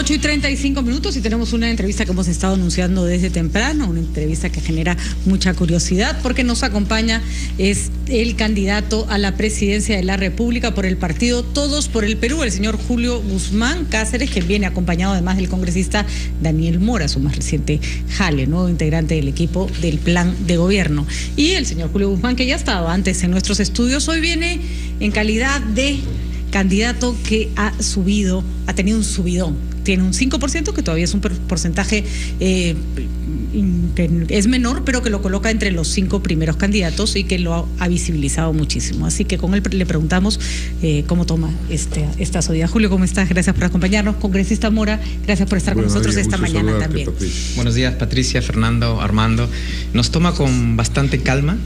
8:35 y tenemos una entrevista que hemos estado anunciando desde temprano, una entrevista que genera mucha curiosidad porque nos acompaña es el candidato a la presidencia de la República por el partido Todos por el Perú, el señor Julio Guzmán Cáceres, que viene acompañado además del congresista Daniel Mora, su más reciente jale, nuevo integrante del equipo del plan de gobierno. Y el señor Julio Guzmán, que ya estaba antes en nuestros estudios, hoy viene en calidad de candidato que ha tenido un subidón. Tiene un 5%, que todavía es un porcentaje que es menor, pero que lo coloca entre los 5 primeros candidatos y que lo ha visibilizado muchísimo. Así que con él le preguntamos cómo toma esta subida. Julio, ¿cómo estás? Gracias por acompañarnos. Congresista Mora, gracias por estar con nosotros esta mañana también. Patricia. Buenos días, Patricia, Fernando, Armando. Nos toma con bastante calma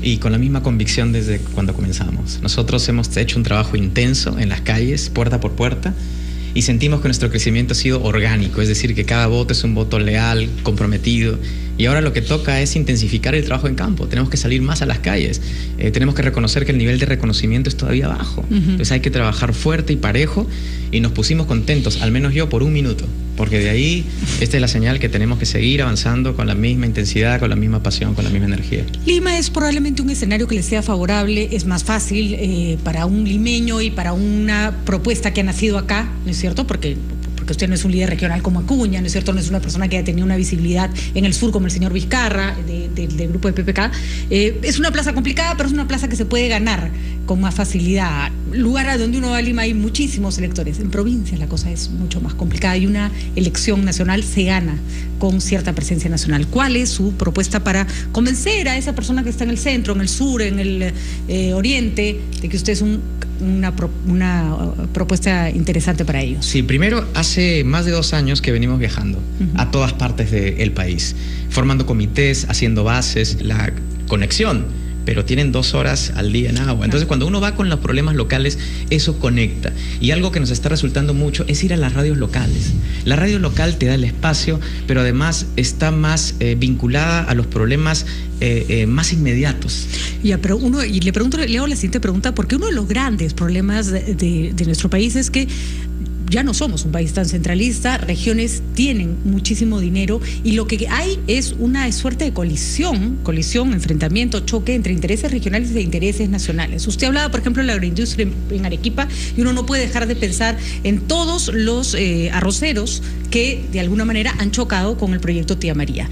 y con la misma convicción desde cuando comenzamos. Nosotros hemos hecho un trabajo intenso en las calles, puerta por puerta, y sentimos que nuestro crecimiento ha sido orgánico, es decir, que cada voto es un voto leal, comprometido, y ahora lo que toca es intensificar el trabajo en campo. Tenemos que salir más a las calles, tenemos que reconocer que el nivel de reconocimiento es todavía bajo, entonces hay que trabajar fuerte y parejo, y nos pusimos contentos, al menos yo, por un minuto, porque de ahí esta es la señal que tenemos que seguir avanzando con la misma intensidad, con la misma pasión, con la misma energía. Lima es probablemente un escenario que le sea favorable, es más fácil para un limeño y para una propuesta que ha nacido acá, ¿no es cierto? Porque usted no es un líder regional como Acuña, ¿no es cierto? No es una persona que ha tenido una visibilidad en el sur como el señor Vizcarra, del grupo de PPK. Es una plaza complicada, pero es una plaza que se puede ganar con más facilidad. Lugar a donde uno va a Lima hay muchísimos electores. En provincias la cosa es mucho más complicada y una elección nacional se gana con cierta presencia nacional. ¿Cuál es su propuesta para convencer a esa persona que está en el centro, en el sur, en el oriente, de que usted es una propuesta interesante para ellos? Sí, primero, hace más de 2 años que venimos viajando a todas partes del país, formando comités, haciendo bases, la conexión, pero tienen 2 horas al día en agua. Entonces, cuando uno va con los problemas locales, eso conecta. Y algo que nos está resultando mucho es ir a las radios locales. La radio local te da el espacio, pero además está más vinculada a los problemas más inmediatos. Ya, pero le hago la siguiente pregunta, porque uno de los grandes problemas de nuestro país es que ya no somos un país tan centralista, regiones tienen muchísimo dinero y lo que hay es una suerte de colisión, enfrentamiento, choque entre intereses regionales e intereses nacionales. Usted hablaba, por ejemplo, de la agroindustria en Arequipa y uno no puede dejar de pensar en todos los arroceros que de alguna manera han chocado con el proyecto Tía María.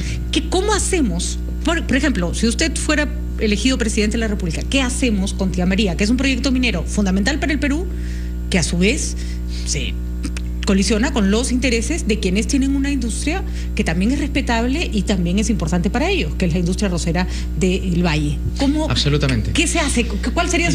¿Cómo hacemos? Por ejemplo, si usted fuera elegido presidente de la República, ¿qué hacemos con Tía María? Que es un proyecto minero fundamental para el Perú, que a su vez se colisiona con los intereses de quienes tienen una industria que también es respetable y también es importante para ellos, que es la industria arrocera del Valle. ¿Cómo? Absolutamente. ¿Qué se hace? ¿Cuál sería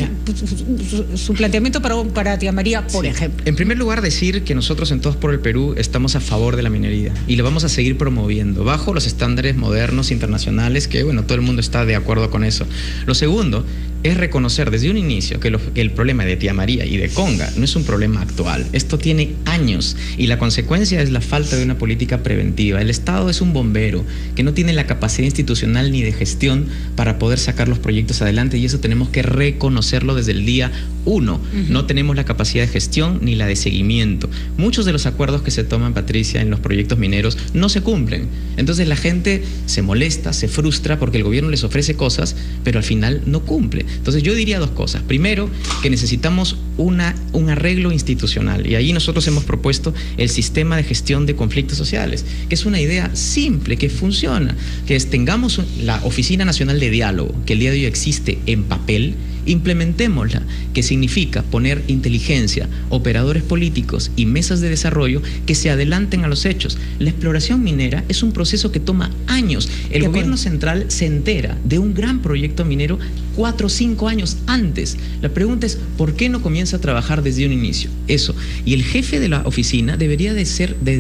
su planteamiento para Tía María, por ejemplo? En primer lugar, decir que nosotros en Todos por el Perú estamos a favor de la minería y lo vamos a seguir promoviendo bajo los estándares modernos internacionales que, bueno, todo el mundo está de acuerdo con eso. Lo segundo es reconocer desde un inicio que el problema de Tía María y de Conga no es un problema actual. Esto tiene años y la consecuencia es la falta de una política preventiva. El Estado es un bombero que no tiene la capacidad institucional ni de gestión para poder sacar los proyectos adelante y eso tenemos que reconocerlo desde el día 1. No tenemos la capacidad de gestión ni la de seguimiento. Muchos de los acuerdos que se toman, Patricia, en los proyectos mineros no se cumplen. Entonces la gente se molesta, se frustra porque el gobierno les ofrece cosas, pero al final no cumple. Entonces yo diría 2 cosas. Primero, que necesitamos un arreglo institucional y ahí nosotros hemos propuesto el sistema de gestión de conflictos sociales, que es una idea simple, que funciona, que tengamos la Oficina Nacional de Diálogo, que el día de hoy existe en papel, implementémosla, que significa poner inteligencia, operadores políticos y mesas de desarrollo que se adelanten a los hechos. La exploración minera es un proceso que toma años. El gobierno central se entera de un gran proyecto minero 4 o 5 años antes. La pregunta es, ¿por qué no comienza a trabajar desde un inicio? Eso. Y el jefe de la oficina debería de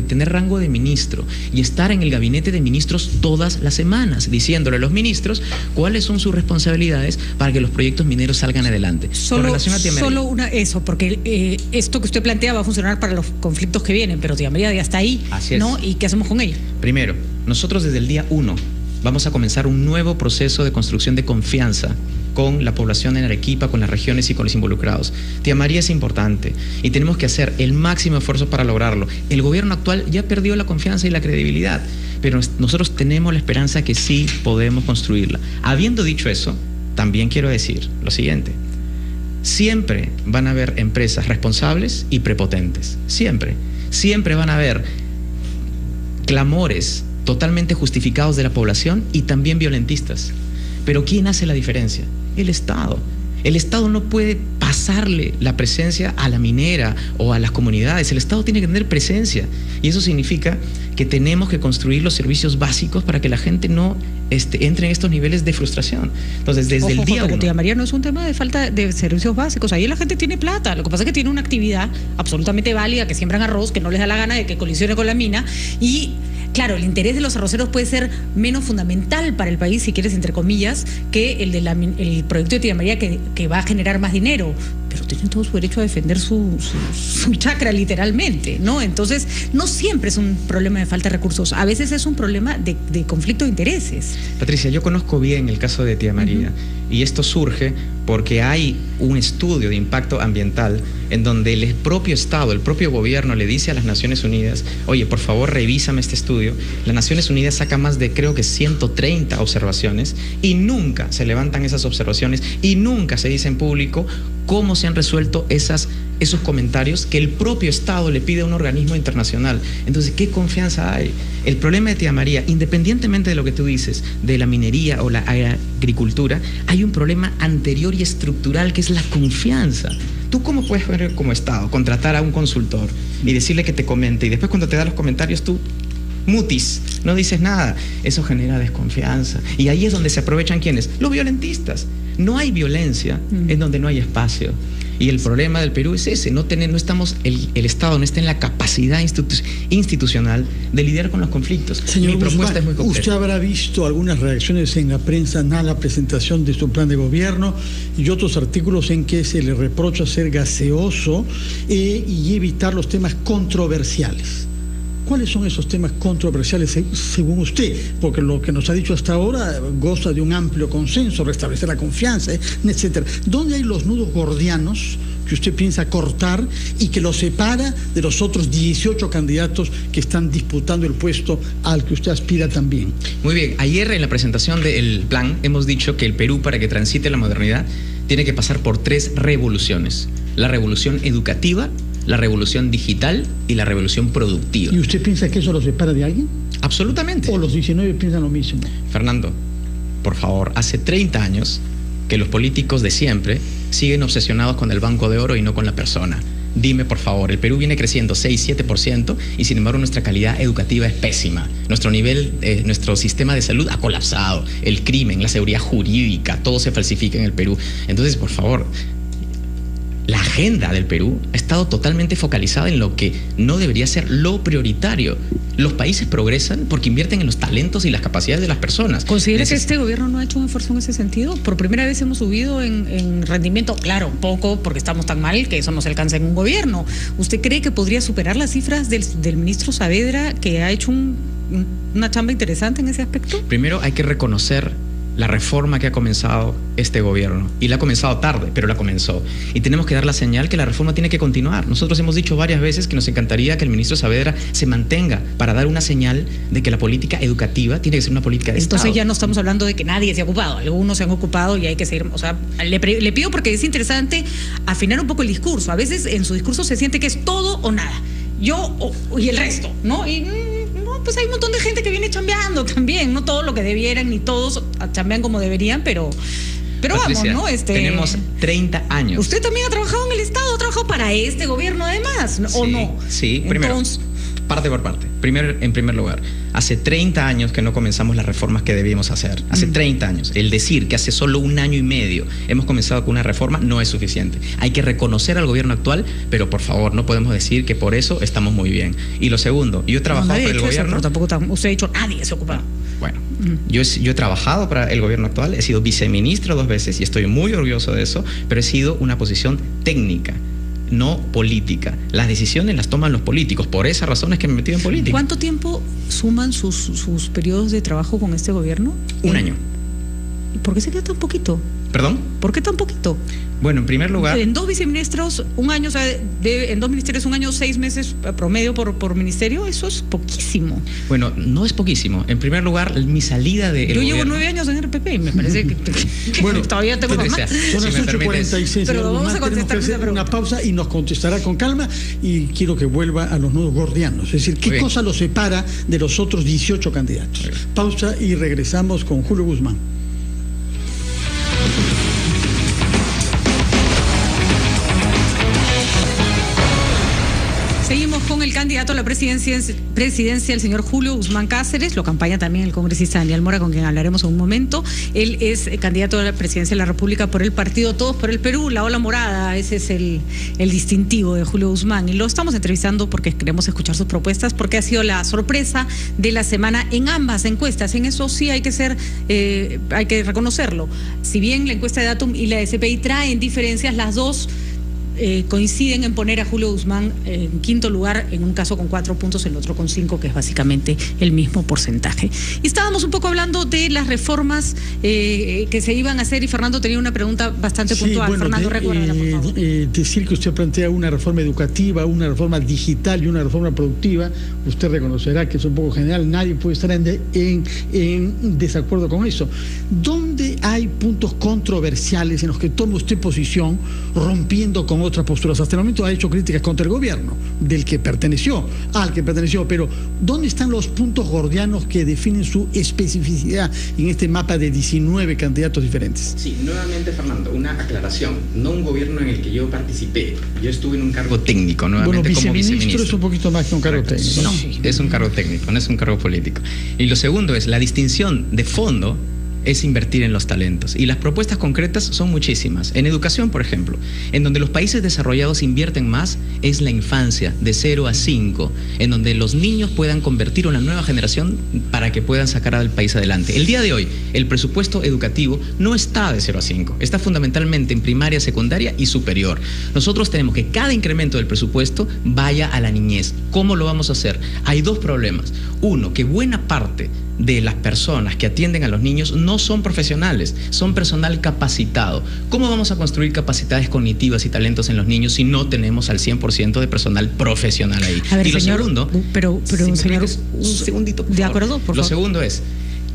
tener rango de ministro y estar en el gabinete de ministros todas las semanas, diciéndole a los ministros cuáles son sus responsabilidades para que los proyectos mineros salgan adelante. Porque esto que usted plantea va a funcionar para los conflictos que vienen, pero Tía María ya está ahí, ¿no? ¿Y qué hacemos con ella? Primero, nosotros desde el día 1 vamos a comenzar un nuevo proceso de construcción de confianza con la población en Arequipa, con las regiones y con los involucrados. Tía María es importante y tenemos que hacer el máximo esfuerzo para lograrlo. El gobierno actual ya perdió la confianza y la credibilidad, pero nosotros tenemos la esperanza que sí podemos construirla. Habiendo dicho eso, también quiero decir lo siguiente: siempre van a haber empresas responsables y prepotentes. Siempre van a haber clamores totalmente justificados de la población y también violentistas. Pero ¿quién hace la diferencia? El Estado. El Estado no puede pasarle la presencia a la minera o a las comunidades. El Estado tiene que tener presencia. Y eso significa que tenemos que construir los servicios básicos para que la gente no entre en estos niveles de frustración. Entonces, desde el día uno... Tía María, no es un tema de falta de servicios básicos. Ahí la gente tiene plata. Lo que pasa es que tiene una actividad absolutamente válida, que siembran arroz, que no les da la gana de que colisione con la mina. Y claro, el interés de los arroceros puede ser menos fundamental para el país, si quieres, entre comillas, que el de el proyecto de Tía María, que va a generar más dinero. Pero tienen todo su derecho a defender su chacra, literalmente, ¿no? Entonces, no siempre es un problema de falta de recursos. A veces es un problema de conflicto de intereses. Patricia, yo conozco bien el caso de Tía María, y esto surge porque hay un estudio de impacto ambiental en donde el propio Estado, el propio gobierno le dice a las Naciones Unidas: oye, por favor, revísame este estudio. Las Naciones Unidas saca más de, creo que 130 observaciones, y nunca se levantan esas observaciones y nunca se dice en público cómo se han resuelto esos comentarios que el propio Estado le pide a un organismo internacional. Entonces, ¿qué confianza hay? El problema de Tía María, independientemente de lo que tú dices, de la minería o la agricultura, hay un problema anterior y estructural, que es la confianza. ¿Tú cómo puedes ver como Estado contratar a un consultor y decirle que te comente, y después cuando te da los comentarios tú mutis, no dices nada? Eso genera desconfianza. Y ahí es donde se aprovechan ¿quiénes? Los violentistas. No hay violencia en donde no hay espacio. Y el problema del Perú es ese: no estamos, el Estado no está en la capacidad institucional de lidiar con los conflictos. Señor Mi propuesta es muy concreta. Usted habrá visto algunas reacciones en la prensa a la presentación de su plan de gobierno y otros artículos en que se le reprocha ser gaseoso y evitar los temas controversiales. ¿Cuáles son esos temas controversiales según usted? Porque lo que nos ha dicho hasta ahora goza de un amplio consenso: restablecer la confianza, etcétera. ¿Dónde hay los nudos gordianos que usted piensa cortar y que lo separa de los otros 18 candidatos que están disputando el puesto al que usted aspira también? Muy bien. Ayer, en la presentación del plan, hemos dicho que el Perú, para que transite la modernidad, tiene que pasar por 3 revoluciones: la revolución educativa, la revolución digital y la revolución productiva. ¿Y usted piensa que eso lo separa de alguien? Absolutamente. ¿O los 19 piensan lo mismo? Fernando, por favor, hace 30 años que los políticos de siempre siguen obsesionados con el Banco de Oro y no con la persona. Dime, por favor, el Perú viene creciendo 6-7% y sin embargo nuestra calidad educativa es pésima. Nuestro sistema de salud ha colapsado. El crimen, la seguridad jurídica, todo se falsifica en el Perú. Entonces, por favor, la agenda del Perú ha estado totalmente focalizada en lo que no debería ser lo prioritario. Los países progresan porque invierten en los talentos y las capacidades de las personas. ¿Considera que este gobierno no ha hecho un esfuerzo en ese sentido? Por primera vez hemos subido en rendimiento, claro, poco, porque estamos tan mal que eso no se alcanza en un gobierno. ¿Usted cree que podría superar las cifras del ministro Saavedra, que ha hecho una chamba interesante en ese aspecto? Primero hay que reconocer la reforma que ha comenzado este gobierno, y la ha comenzado tarde, pero la comenzó, y tenemos que dar la señal que la reforma tiene que continuar. Nosotros hemos dicho varias veces que nos encantaría que el ministro Saavedra se mantenga para dar una señal de que la política educativa tiene que ser una política de Estado. Entonces ya no estamos hablando de que nadie se ha ocupado, algunos se han ocupado y hay que seguir. O sea, le pido, porque es interesante afinar un poco el discurso. A veces en su discurso se siente que es todo o nada, y el resto, ¿no? Y pues hay un montón de gente que viene chambeando también, no todo lo que debieran, ni todos chambean como deberían, pero Patricia, vamos, ¿no? Tenemos 30 años. Usted también ha trabajado en el Estado, ha trabajado para este gobierno además, ¿o no? Sí, primero, parte por parte. En primer lugar, hace 30 años que no comenzamos las reformas que debíamos hacer. Hace 30 años. El decir que hace solo 1 año y medio hemos comenzado con una reforma no es suficiente. Hay que reconocer al gobierno actual, pero por favor, no podemos decir que por eso estamos muy bien. Y lo segundo, yo he trabajado para el gobierno... Pero tampoco usted ha dicho, nadie se ocupa. Bueno, yo he trabajado para el gobierno actual, he sido viceministro 2 veces y estoy muy orgulloso de eso, pero he sido una posición técnica. no política. Las decisiones las toman los políticos. Por esa razón es que me he metido en política. ¿Cuánto tiempo suman sus periodos de trabajo con este gobierno? 1 año. ¿Y por qué se queda tan poquito? ¿Perdón? ¿Por qué tan poquito? Bueno, en primer lugar... En 2 viceministros, 1 año, o sea, en 2 ministerios, 1 año, 6 meses promedio por ministerio, eso es poquísimo. Bueno, no es poquísimo. En primer lugar, mi salida de... Yo llevo 9 años en RPP y me parece que bueno, todavía tengo más. Son las 8:46. Pero vamos a contestar una pausa y nos contestará con calma, y quiero que vuelva a los nudos gordianos. Es decir, ¿qué cosa los separa de los otros 18 candidatos? Pausa y regresamos con Julio Guzmán. Seguimos con el candidato a la presidencia, el señor Julio Guzmán Cáceres. Lo acompaña también el congresista Daniel Mora, con quien hablaremos en un momento. Él es candidato a la presidencia de la República por el partido Todos por el Perú, la ola morada. Ese es el distintivo de Julio Guzmán. Y lo estamos entrevistando porque queremos escuchar sus propuestas, porque ha sido la sorpresa de la semana en ambas encuestas. En eso sí hay que reconocerlo. Si bien la encuesta de Datum y la de CPI traen diferencias, las dos coinciden en poner a Julio Guzmán en quinto lugar, en un caso con 4 puntos, el otro con 5, que es básicamente el mismo porcentaje. Y estábamos un poco hablando de las reformas que se iban a hacer, y Fernando tenía una pregunta bastante puntual. Bueno, Fernando, recuérdala, por favor. Decir que usted plantea una reforma educativa, una reforma digital y una reforma productiva, usted reconocerá que es un poco general, nadie puede estar en desacuerdo con eso. ¿Dónde hay puntos controversiales en los que toma usted posición rompiendo con otras posturas? Hasta el momento ha hecho críticas contra el gobierno al que perteneció, pero ¿dónde están los puntos gordianos que definen su especificidad en este mapa de 19 candidatos diferentes? Sí, nuevamente, Fernando, una aclaración. No un gobierno en el que yo participé. Yo estuve en un cargo técnico, nuevamente, como viceministro. Es un poquito más que un cargo técnico, ¿no? Sí, es un cargo técnico, no es un cargo político. Y lo segundo es, la distinción de fondo es invertir en los talentos. Y las propuestas concretas son muchísimas. En educación, por ejemplo, en donde los países desarrollados invierten más, es la infancia, de 0 a 5, en donde los niños puedan convertir una nueva generación para que puedan sacar al país adelante. El día de hoy, el presupuesto educativo no está de 0 a 5, está fundamentalmente en primaria, secundaria y superior. Nosotros tenemos que cada incremento del presupuesto vaya a la niñez. ¿Cómo lo vamos a hacer? Hay 2 problemas. Uno, que buena parte de las personas que atienden a los niños no son profesionales, son personal capacitado. ¿Cómo vamos a construir capacidades cognitivas y talentos en los niños si no tenemos al 100% de personal profesional ahí? A ver, y lo señor, segundo, pero si señor, un segundito, por de favor. acuerdo, por Lo favor. segundo es,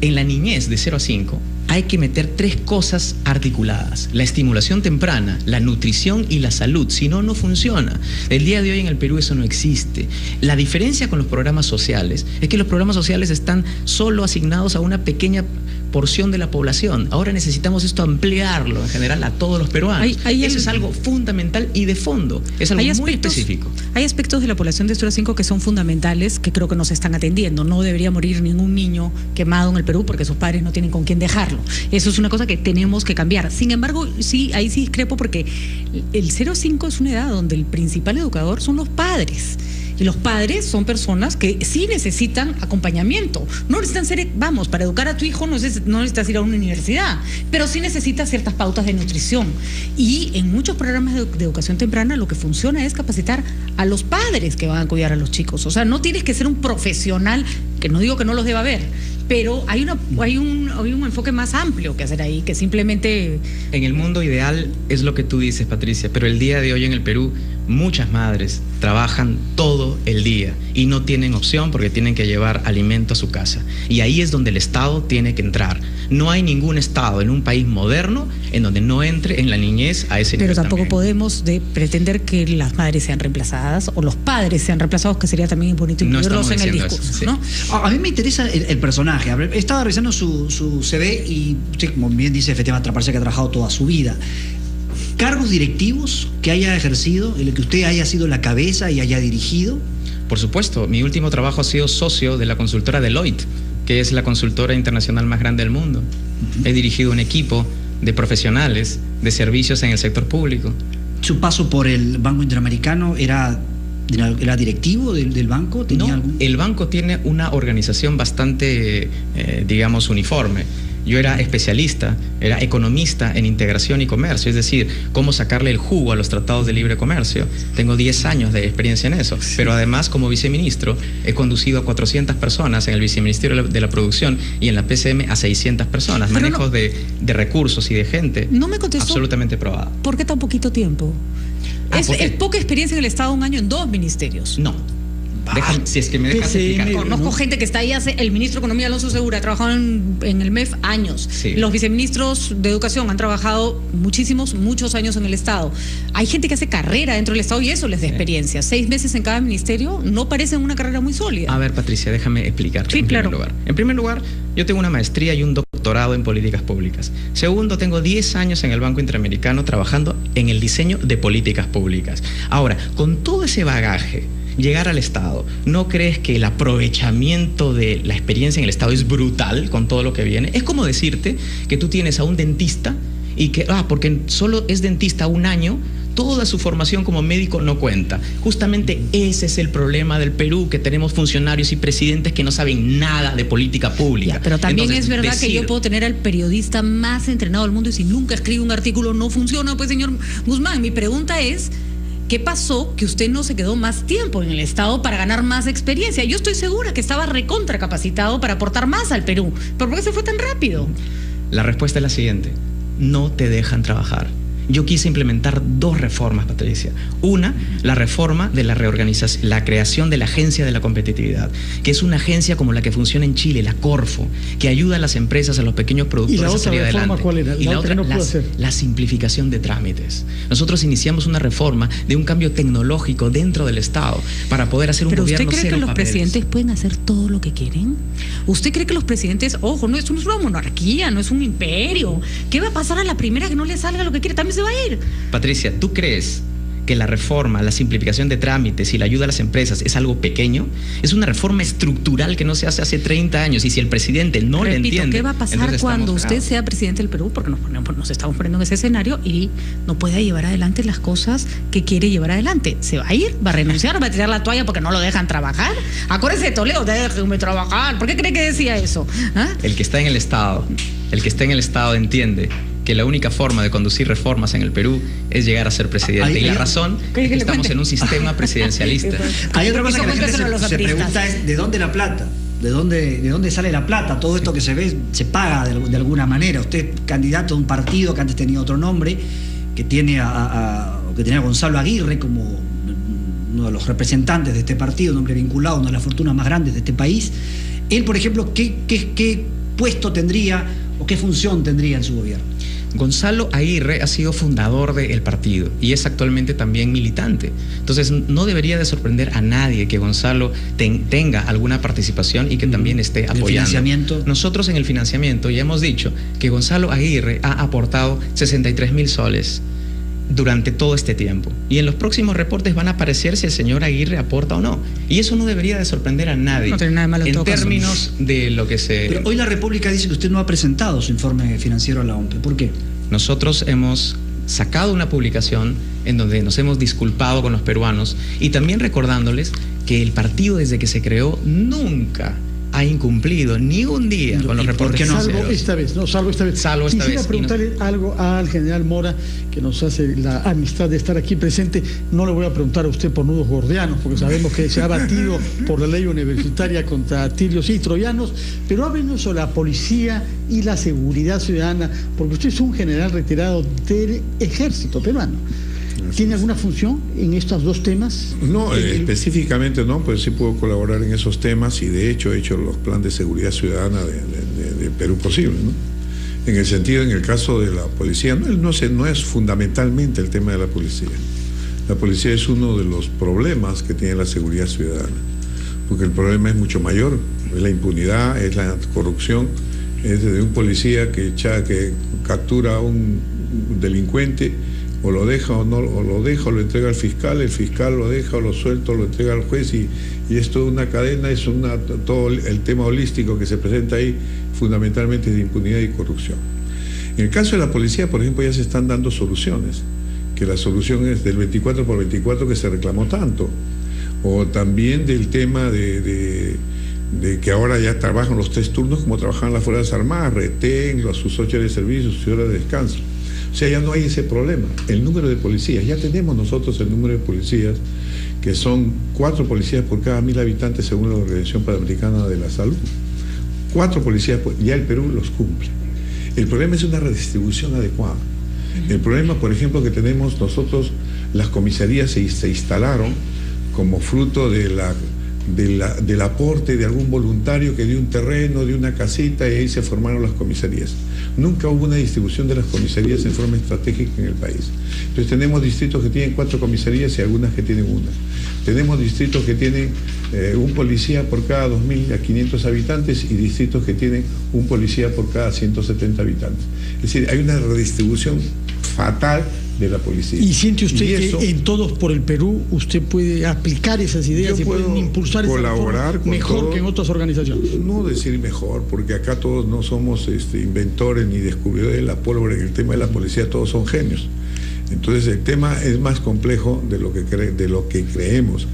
en la niñez de 0 a 5 hay que meter 3 cosas articuladas: la estimulación temprana, la nutrición y la salud. Si no, no funciona. El día de hoy en el Perú eso no existe. La diferencia con los programas sociales es que los programas sociales están solo asignados a una pequeña porción de la población. Ahora necesitamos esto ampliarlo en general a todos los peruanos. Eso es algo fundamental y de fondo. Es algo muy específico. Hay aspectos de la población de 0 a 5 que son fundamentales, que creo que no se están atendiendo. No debería morir ningún niño quemado en el Perú porque sus padres no tienen con quién dejarlo. Eso es una cosa que tenemos que cambiar. Sin embargo, sí, ahí sí discrepo, porque el 0 a 5 es una edad donde el principal educador son los padres. Y los padres son personas que sí necesitan acompañamiento. No necesitan ser, para educar a tu hijo no necesitas ir a una universidad, pero sí necesitas ciertas pautas de nutrición. Y en muchos programas de educación temprana lo que funciona es capacitar a los padres que van a cuidar a los chicos. O sea, no tienes que ser un profesional, que no digo que no los deba haber, pero hay un enfoque más amplio que hacer ahí, que simplemente... En el mundo ideal es lo que tú dices, Patricia, pero el día de hoy en el Perú muchas madres trabajan todo el día y no tienen opción porque tienen que llevar alimento a su casa. Y ahí es donde el Estado tiene que entrar. No hay ningún Estado en un país moderno en donde no entre en la niñez a ese nivel. Pero tampoco también podemos pretender que las madres sean reemplazadas o los padres sean reemplazados, que sería también bonito incluirlos en el discurso, eso, sí. ¿no? A mí me interesa el personaje. Estaba revisando su CV y usted, como bien dice, efectivamente, parece que ha trabajado toda su vida. ¿Cargos directivos que haya ejercido, en el que usted haya sido la cabeza y haya dirigido? Por supuesto, mi último trabajo ha sido socio de la consultora Deloitte, que es la consultora internacional más grande del mundo. He dirigido un equipo de profesionales de servicios en el sector público. ¿Su paso por el Banco Interamericano era directivo del banco? ¿Tenía no, el banco tiene una organización bastante, digamos, uniforme. Yo era especialista, era economista en integración y comercio, es decir, cómo sacarle el jugo a los tratados de libre comercio. Tengo 10 años de experiencia en eso, pero además como viceministro he conducido a 400 personas en el Viceministerio de la Producción y en la PCM a 600 personas, pero manejos de recursos y de gente. No me contestó. Absolutamente probado. ¿Por qué tan poquito tiempo? Es poca experiencia en el Estado, 1 año en 2 ministerios. No. Déjame, si es que me dejas explicar. Conozco gente que está ahí, el ministro de Economía, Alonso Segura, ha trabajado en el MEF años. Sí. Los viceministros de Educación han trabajado muchos años en el Estado. Hay gente que hace carrera dentro del Estado y eso les da experiencia. 6 meses en cada ministerio no parece una carrera muy sólida. A ver, Patricia, déjame explicarte. Sí, claro. En primer lugar, yo tengo una maestría y un doctorado en políticas públicas. Segundo, tengo 10 años en el Banco Interamericano trabajando en el diseño de políticas públicas. Ahora, con todo ese bagaje, llegar al Estado, ¿no crees que el aprovechamiento de la experiencia en el Estado es brutal con todo lo que viene? Es como decirte que tú tienes a un dentista y que, porque solo es dentista 1 año, toda su formación como médico no cuenta. Justamente ese es el problema del Perú, que tenemos funcionarios y presidentes que no saben nada de política pública. Ya, pero también entonces, es verdad que yo puedo tener al periodista más entrenado del mundo y si nunca escribe un artículo no funciona. Pues, señor Guzmán, mi pregunta es, ¿qué pasó que usted no se quedó más tiempo en el Estado para ganar más experiencia? Yo estoy segura que estaba recontracapacitado para aportar más al Perú. ¿Pero por qué se fue tan rápido? La respuesta es la siguiente: no te dejan trabajar. Yo quise implementar 2 reformas, Patricia. Una, la reforma de la reorganización, la creación de la Agencia de la Competitividad, que es una agencia como la que funciona en Chile, la Corfo, que ayuda a las empresas, a los pequeños productores a salir adelante. ¿Y la otra reforma cuál era? Y la otra, la simplificación de trámites. Nosotros iniciamos una reforma de un cambio tecnológico dentro del Estado para poder hacer un gobierno cero papeles. ¿Pero usted cree que los presidentes pueden hacer todo lo que quieren? ¿Usted cree que los presidentes, ojo, no es una monarquía, no es un imperio? ¿Qué va a pasar a la primera que no le salga lo que quiere? También se va a ir. Patricia, ¿tú crees que la reforma, la simplificación de trámites y la ayuda a las empresas es algo pequeño? Es una reforma estructural que no se hace hace 30 años y si el presidente no le entiende... ¿Qué va a pasar cuando usted sea presidente del Perú? Porque nos estamos poniendo en ese escenario y no pueda llevar adelante las cosas que quiere llevar adelante. ¿Se va a ir? ¿Va a renunciar? ¿Va a tirar la toalla porque no lo dejan trabajar? Acuérdese de Toledo, déjenme trabajar. ¿Por qué cree que decía eso? ¿Ah? El que está en el Estado entiende que la única forma de conducir reformas en el Perú es llegar a ser presidente. Y la razón es que estamos en un sistema presidencialista. Hay otra cosa que la gente se pregunta es, ¿de dónde la plata? ¿De dónde sale la plata? Todo esto que se ve se paga de alguna manera. Usted es candidato a un partido que antes tenía otro nombre, que tiene a Gonzalo Aguirre como uno de los representantes de este partido, un hombre vinculado a una de las fortunas más grandes de este país. Él, por ejemplo, ¿qué puesto tendría o qué función tendría en su gobierno? Gonzalo Aguirre ha sido fundador del partido y es actualmente también militante. Entonces no debería de sorprender a nadie que Gonzalo tenga alguna participación y que también esté apoyando. ¿El financiamiento? Nosotros en el financiamiento ya hemos dicho que Gonzalo Aguirre ha aportado 63.000 soles durante todo este tiempo. Y en los próximos reportes van a aparecer si el señor Aguirre aporta o no. Y eso no debería de sorprender a nadie. No tiene nada de malo en términos de lo que se... Pero hoy la República dice que usted no ha presentado su informe financiero a la OMPE. ¿Por qué? Nosotros hemos sacado una publicación en donde nos hemos disculpado con los peruanos y también recordándoles que el partido desde que se creó nunca ha incumplido ni un día con los reportes financieros. Salvo esta vez. Quisiera preguntarle algo al general Mora, que nos hace la amistad de estar aquí presente. No le voy a preguntar a usted por nudos gordianos, porque sabemos que se ha batido por la ley universitaria contra tirios y troyanos, pero háblenos sobre la policía y la seguridad ciudadana, porque usted es un general retirado del ejército peruano. ¿Tiene alguna función en estos 2 temas? No, específicamente no, pues sí puedo colaborar en esos temas y de hecho he hecho los planes de seguridad ciudadana de Perú posible, ¿no? En el sentido, en el caso de la policía, no es fundamentalmente el tema de la policía. La policía es uno de los problemas que tiene la seguridad ciudadana, porque el problema es mucho mayor, es la impunidad, es la corrupción, es de un policía que captura a un delincuente, o lo deja o no, o lo entrega al fiscal, el fiscal lo deja o lo suelta o lo entrega al juez y es toda una cadena, todo el tema holístico que se presenta ahí fundamentalmente es de impunidad y corrupción. En el caso de la policía, por ejemplo, ya se están dando soluciones, que la solución es del 24x24 que se reclamó tanto, o también del tema de de que ahora ya trabajan los 3 turnos como trabajaban las Fuerzas Armadas, retén, a sus 8 horas de servicio, sus horas de descanso. O sea, ya no hay ese problema. El número de policías, ya tenemos nosotros el número de policías, que son 4 policías por cada 1000 habitantes según la Organización Panamericana de la Salud. 4 policías, ya el Perú los cumple. El problema es una redistribución adecuada. El problema, por ejemplo, que tenemos nosotros, las comisarías se instalaron como fruto del aporte de algún voluntario que dio un terreno, dio una casita, y ahí se formaron las comisarías. Nunca hubo una distribución de las comisarías en forma estratégica en el país. Entonces tenemos distritos que tienen 4 comisarías y algunas que tienen una. Tenemos distritos que tienen un policía por cada 2.500 habitantes y distritos que tienen un policía por cada 170 habitantes. Es decir, hay una redistribución fatal de la policía. ¿Y siente usted que en Todos por el Perú usted puede aplicar esas ideas y pueden impulsar esa reforma mejor que en otras organizaciones? No decir mejor, porque acá todos no somos inventores ni descubridores de la pólvora. En el tema de la policía todos son genios. Entonces el tema es más complejo de lo que creemos.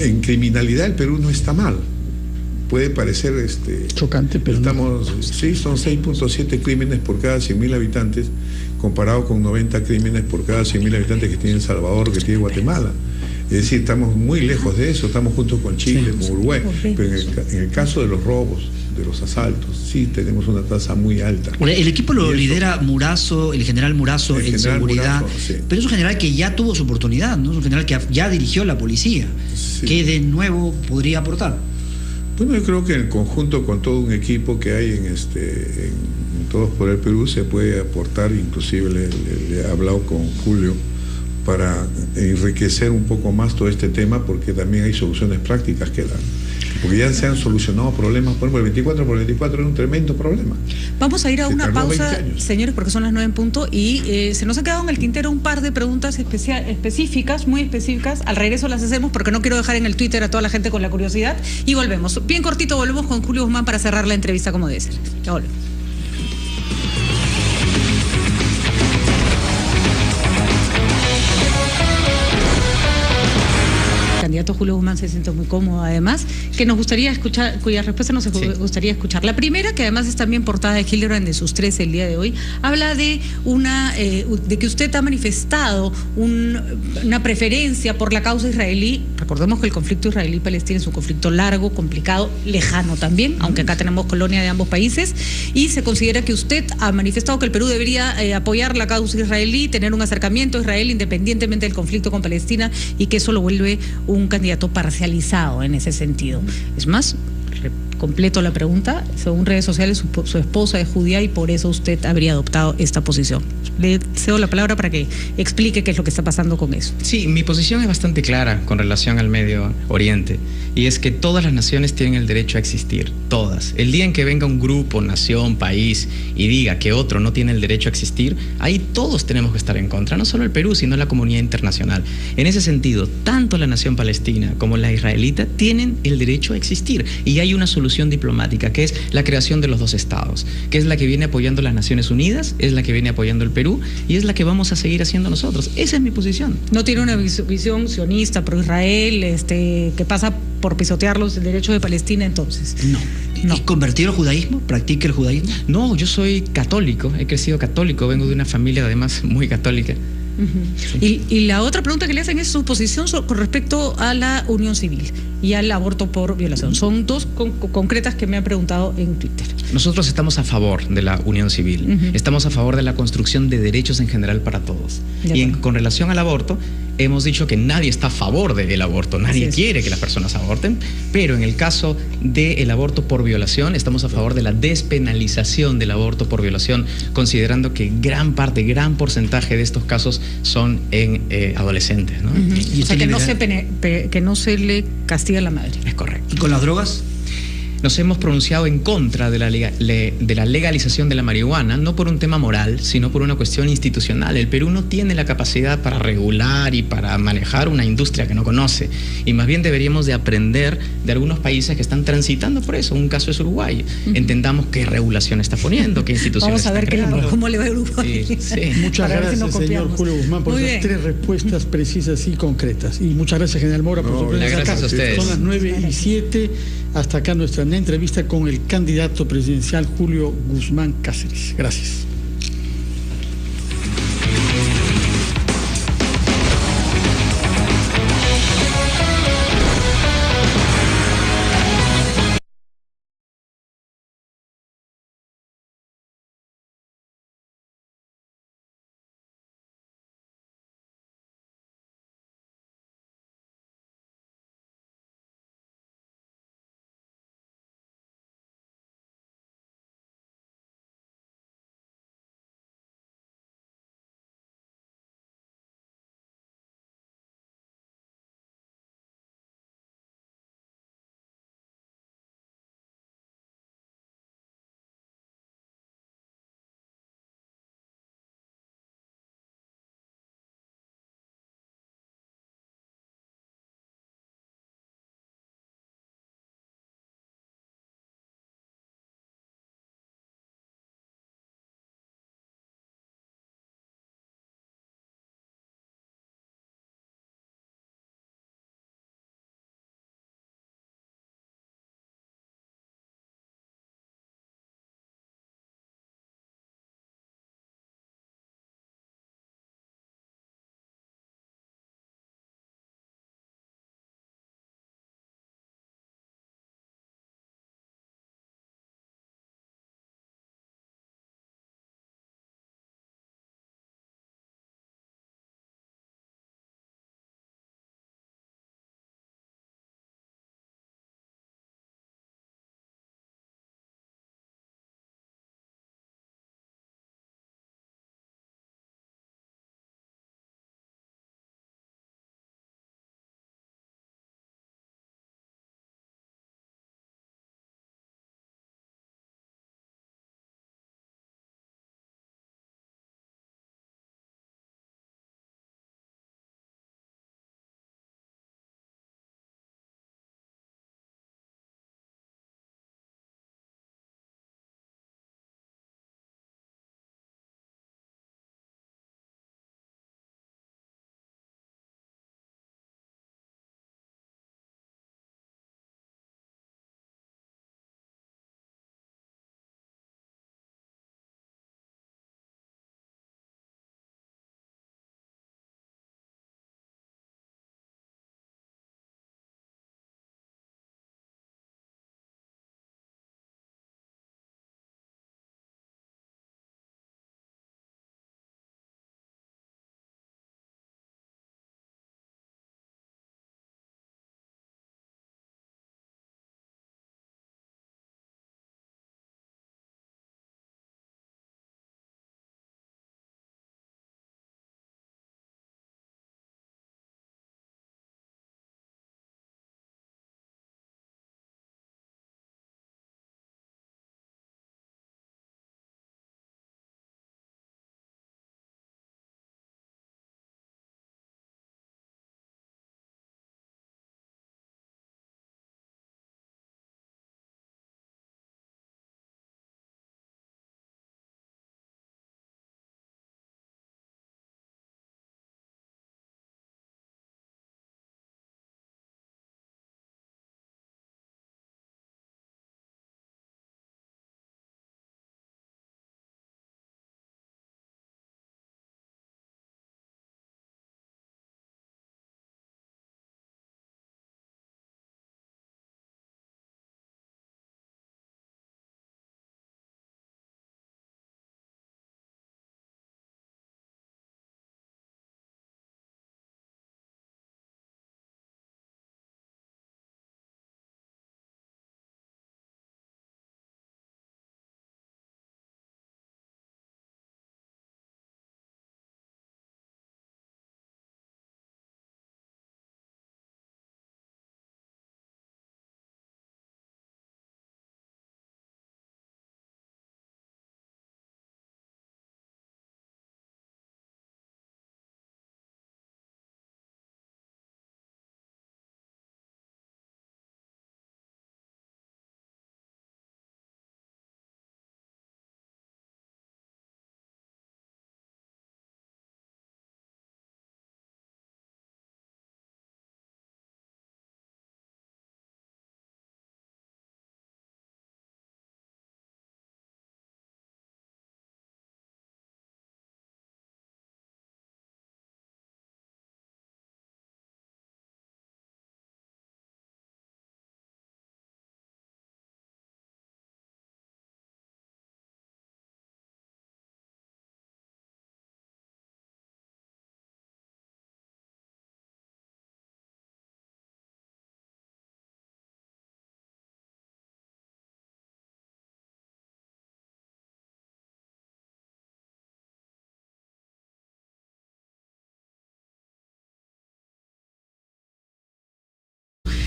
En criminalidad el Perú no está mal. Puede parecer chocante, pero sí, son 6.7 crímenes por cada 100.000 habitantes, comparado con 90 crímenes por cada 100.000 habitantes que tiene El Salvador, que tiene Guatemala. Es decir, estamos muy lejos de eso, estamos juntos con Chile, con Uruguay, pero en el caso de los robos, de los asaltos, sí tenemos una tasa muy alta. El equipo lo lidera Murazo, el general Murazo en seguridad, Murazo, sí. Pero es un general que ya tuvo su oportunidad, ¿no? Es un general que ya dirigió la policía, sí, que de nuevo podría aportar. Bueno, yo creo que en conjunto con todo un equipo que hay en Todos por el Perú se puede aportar, inclusive le he hablado con Julio para enriquecer un poco más todo este tema, porque también hay soluciones prácticas que dar. Porque ya se han solucionado problemas, por ejemplo, el 24 por 24 era un tremendo problema. Vamos a ir a una pausa, señores, porque son las 9 en punto, y se nos ha quedado en el tintero un par de preguntas específicas, muy específicas. Al regreso las hacemos porque no quiero dejar en el Twitter a toda la gente con la curiosidad, y volvemos. Bien cortito, volvemos con Julio Guzmán para cerrar la entrevista como debe ser. Ya volvemos. Candidato Julio Guzmán se siente muy cómodo, además, que nos gustaría escuchar, cuya respuesta nos gustaría escuchar. La primera, que además es también portada de Hildebrand de sus 13 el día de hoy, habla de de que usted ha manifestado una preferencia por la causa israelí. Recordemos que el conflicto israelí-palestino es un conflicto largo, complicado, lejano también, aunque acá tenemos colonia de ambos países, y se considera que usted ha manifestado que el Perú debería apoyar la causa israelí, tener un acercamiento a Israel independientemente del conflicto con Palestina, y que eso lo vuelve un candidato parcializado en ese sentido. Es más, completo la pregunta, según redes sociales su esposa es judía y por eso usted habría adoptado esta posición. Le cedo la palabra para que explique qué es lo que está pasando con eso. Sí, mi posición es bastante clara con relación al Medio Oriente, y es que todas las naciones tienen el derecho a existir, todas. El día en que venga un grupo, nación, país y diga que otro no tiene el derecho a existir, ahí todos tenemos que estar en contra, no solo el Perú, sino la comunidad internacional. En ese sentido, tanto la nación palestina como la israelita tienen el derecho a existir, y hay una solución diplomática, que es la creación de los 2 estados, que es la que viene apoyando las Naciones Unidas, es la que viene apoyando el Perú, y es la que vamos a seguir haciendo nosotros. Esa es mi posición. No tiene una visión sionista pro Israel, que pasa por pisotear los derechos de Palestina, entonces. No. ¿Y convertido al judaísmo? ¿Practica el judaísmo? No, yo soy católico, he crecido católico, vengo de una familia además muy católica. Sí. Y la otra pregunta que le hacen es su posición con respecto a la unión civil y al aborto por violación. Son 2 concretas que me han preguntado en Twitter. Nosotros estamos a favor de la unión civil, estamos a favor de la construcción de derechos en general para todos. Con relación al aborto, hemos dicho que nadie está a favor del aborto, nadie quiere que las personas aborten, pero en el caso del aborto por violación, estamos a favor de la despenalización del aborto por violación, considerando que gran porcentaje de estos casos son en adolescentes, ¿no? O sea, que no se le castiga a la madre. Es correcto. ¿Y con las drogas? nos hemos pronunciado en contra de la legalización de la marihuana, no por un tema moral, sino por una cuestión institucional. El Perú no tiene la capacidad para regular y para manejar una industria que no conoce, y más bien deberíamos de aprender de algunos países que están transitando por eso. Un caso es Uruguay. Entendamos qué regulación está poniendo, qué instituciones Vamos a ver cómo le va a Uruguay. Sí, sí. Muchas gracias, si no señor Julio Guzmán, por esas 3 respuestas precisas y concretas. Y muchas gracias, general Mora, por su presencia acá. Gracias a ustedes. Son las 9:07. Hasta acá nuestra entrevista con el candidato presidencial Julio Guzmán Cáceres. Gracias.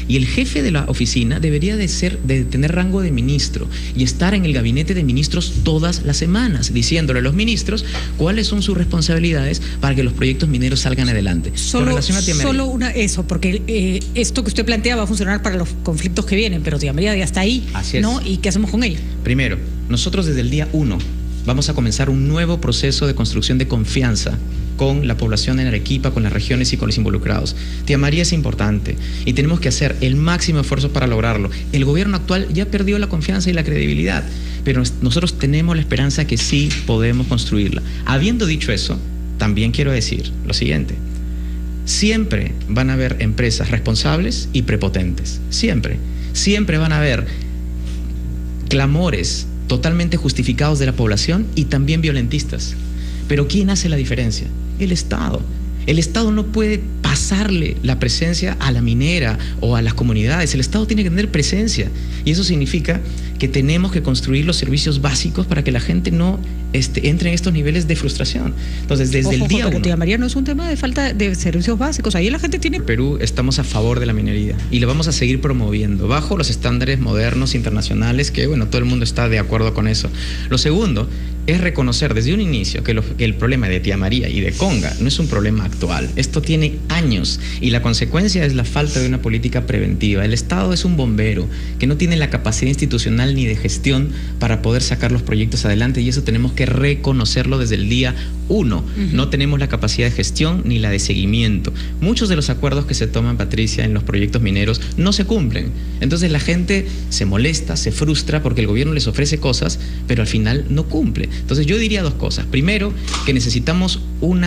Y el jefe de la oficina debería de tener rango de ministro y estar en el gabinete de ministros todas las semanas, diciéndole a los ministros cuáles son sus responsabilidades para que los proyectos mineros salgan adelante. Solo eso, porque esto que usted plantea va a funcionar para los conflictos que vienen, pero Tía María ya está ahí, ¿no? ¿Y qué hacemos con ella? Primero, nosotros desde el día 1 vamos a comenzar un nuevo proceso de construcción de confianza con la población en Arequipa, con las regiones y con los involucrados. Tía María es importante y tenemos que hacer el máximo esfuerzo para lograrlo. El gobierno actual ya perdió la confianza y la credibilidad, pero nosotros tenemos la esperanza que sí podemos construirla. Habiendo dicho eso, también quiero decir lo siguiente: siempre van a haber empresas responsables y prepotentes. Siempre van a haber clamores totalmente justificados de la población y también violentistas. Pero ¿quién hace la diferencia? El Estado. El Estado no puede pasarle la presencia a la minera o a las comunidades. El Estado tiene que tener presencia. Y eso significa que tenemos que construir los servicios básicos para que la gente no entre en estos niveles de frustración. Entonces, desde el día 1... Tía María, no es un tema de falta de servicios básicos. Ahí la gente tiene... En Perú estamos a favor de la minería y lo vamos a seguir promoviendo bajo los estándares modernos internacionales que, bueno, todo el mundo está de acuerdo con eso. Lo segundo es reconocer desde un inicio que el problema de Tía María y de Conga no es un problema actual. Esto tiene años y la consecuencia es la falta de una política preventiva. El Estado es un bombero que no tiene la capacidad institucional ni de gestión para poder sacar los proyectos adelante, y eso tenemos que reconocerlo desde el día 1. No tenemos la capacidad de gestión ni la de seguimiento. Muchos de los acuerdos que se toman, Patricia, en los proyectos mineros no se cumplen. Entonces la gente se molesta, se frustra porque el gobierno les ofrece cosas, pero al final no cumple. Entonces yo diría dos cosas. Primero, que necesitamos un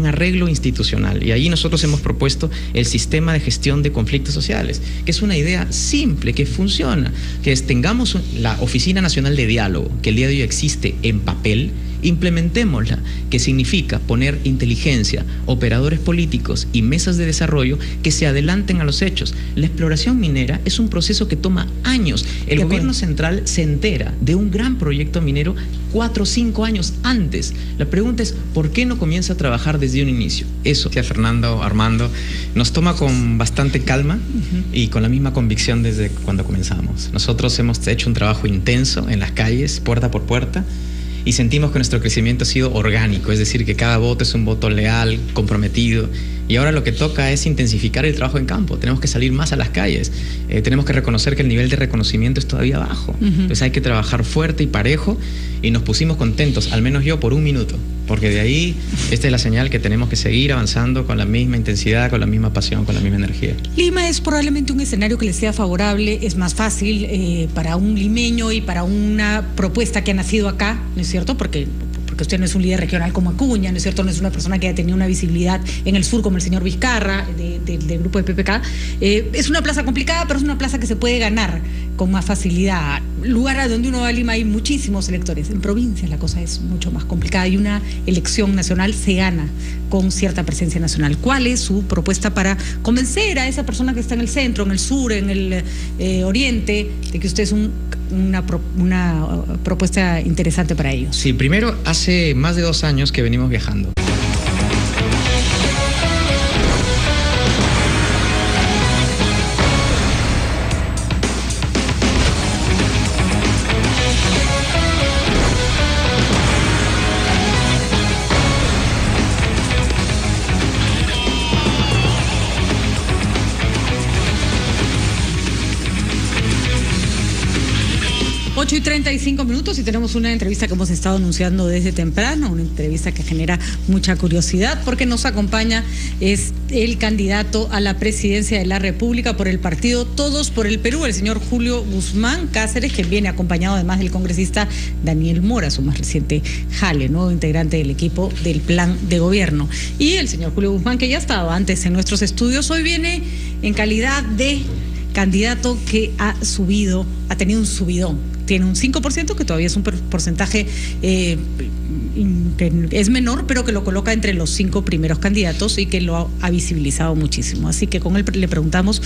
arreglo institucional, y ahí nosotros hemos propuesto el sistema de gestión de conflictos sociales, que es una idea simple, que funciona, que tengamos la Oficina Nacional de Diálogo, que el día de hoy existe en papel, implementémosla, que significa poner inteligencia, operadores políticos y mesas de desarrollo que se adelanten a los hechos. La exploración minera es un proceso que toma años. El gobierno central se entera de un gran proyecto minero 4 o 5 años antes. La pregunta es, ¿por qué no comienza a trabajar desde un inicio? Eso, Fernando, Armando, nos toma con bastante calma y con la misma convicción desde cuando comenzamos. Nosotros hemos hecho un trabajo intenso en las calles, puerta por puerta, y sentimos que nuestro crecimiento ha sido orgánico, es decir, que cada voto es un voto leal, comprometido. Y ahora lo que toca es intensificar el trabajo en campo. Tenemos que salir más a las calles. Tenemos que reconocer que el nivel de reconocimiento es todavía bajo. Entonces hay que trabajar fuerte y parejo, y nos pusimos contentos, al menos yo, por 1 minuto. Porque de ahí, esta es la señal que tenemos que seguir avanzando con la misma intensidad, con la misma pasión, con la misma energía. Lima es probablemente un escenario que le sea favorable, es más fácil para un limeño y para una propuesta que ha nacido acá, ¿no es cierto? Porque usted no es un líder regional como Acuña, ¿no es cierto? No es una persona que haya tenido una visibilidad en el sur como el señor Vizcarra, del grupo de PPK. Es una plaza complicada, pero es una plaza que se puede ganar con más facilidad. Lugar a donde uno va a Lima hay muchísimos electores. En provincias la cosa es mucho más complicada y una elección nacional se gana con cierta presencia nacional. ¿Cuál es su propuesta para convencer a esa persona que está en el centro, en el sur, en el oriente, de que usted es una propuesta interesante para ellos? Sí, primero, hace más de 2 años que venimos viajando. Y 35 minutos y tenemos una entrevista que hemos estado anunciando desde temprano, una entrevista que genera mucha curiosidad porque nos acompaña es el candidato a la presidencia de la República por el partido Todos por el Perú, el señor Julio Guzmán Cáceres, que viene acompañado además del congresista Daniel Mora, su más reciente jale, nuevo integrante del equipo del plan de gobierno. Y el señor Julio Guzmán, que ya estaba antes en nuestros estudios, hoy viene en calidad de candidato que ha tenido un subidón. Tiene un 5%, que todavía es un porcentaje que es menor, pero que lo coloca entre los 5 primeros candidatos y que lo ha visibilizado muchísimo. Así que con él le preguntamos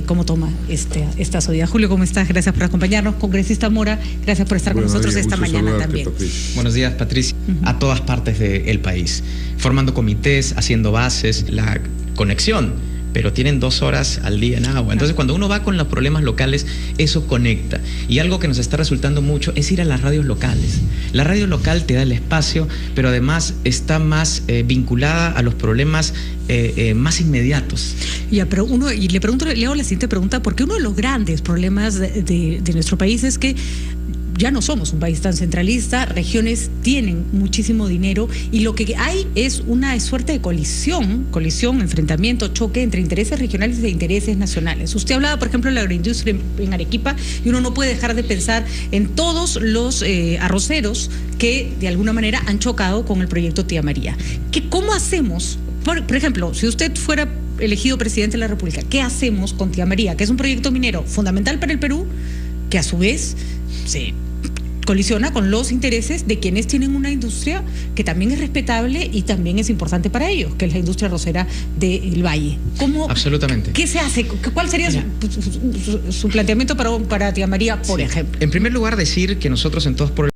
cómo toma esta subida. Julio, ¿cómo estás? Gracias por acompañarnos. Congresista Mora, gracias por estar con nosotros esta mañana también. Patricia. Buenos días, Patricia. A todas partes del país, formando comités, haciendo bases, la conexión pero tienen 2 horas al día en agua. Entonces, cuando uno va con los problemas locales, eso conecta. Y algo que nos está resultando mucho es ir a las radios locales. La radio local te da el espacio, pero además está más vinculada a los problemas más inmediatos. Ya, pero le hago la siguiente pregunta, porque uno de los grandes problemas de nuestro país es que ya no somos un país tan centralista, regiones tienen muchísimo dinero y lo que hay es una suerte de colisión, enfrentamiento, choque entre intereses regionales e intereses nacionales. Usted hablaba, por ejemplo, de la agroindustria en Arequipa y uno no puede dejar de pensar en todos los arroceros que de alguna manera han chocado con el proyecto Tía María. ¿Cómo hacemos? Por ejemplo, si usted fuera elegido presidente de la República, ¿qué hacemos con Tía María? Que es un proyecto minero fundamental para el Perú, que a su vez se colisiona con los intereses de quienes tienen una industria que también es respetable y también es importante para ellos, que es la industria arrocera del Valle. Absolutamente. ¿Qué se hace? ¿Cuál sería su planteamiento para Tía María, por ejemplo? En primer lugar, decir que nosotros en Todos por el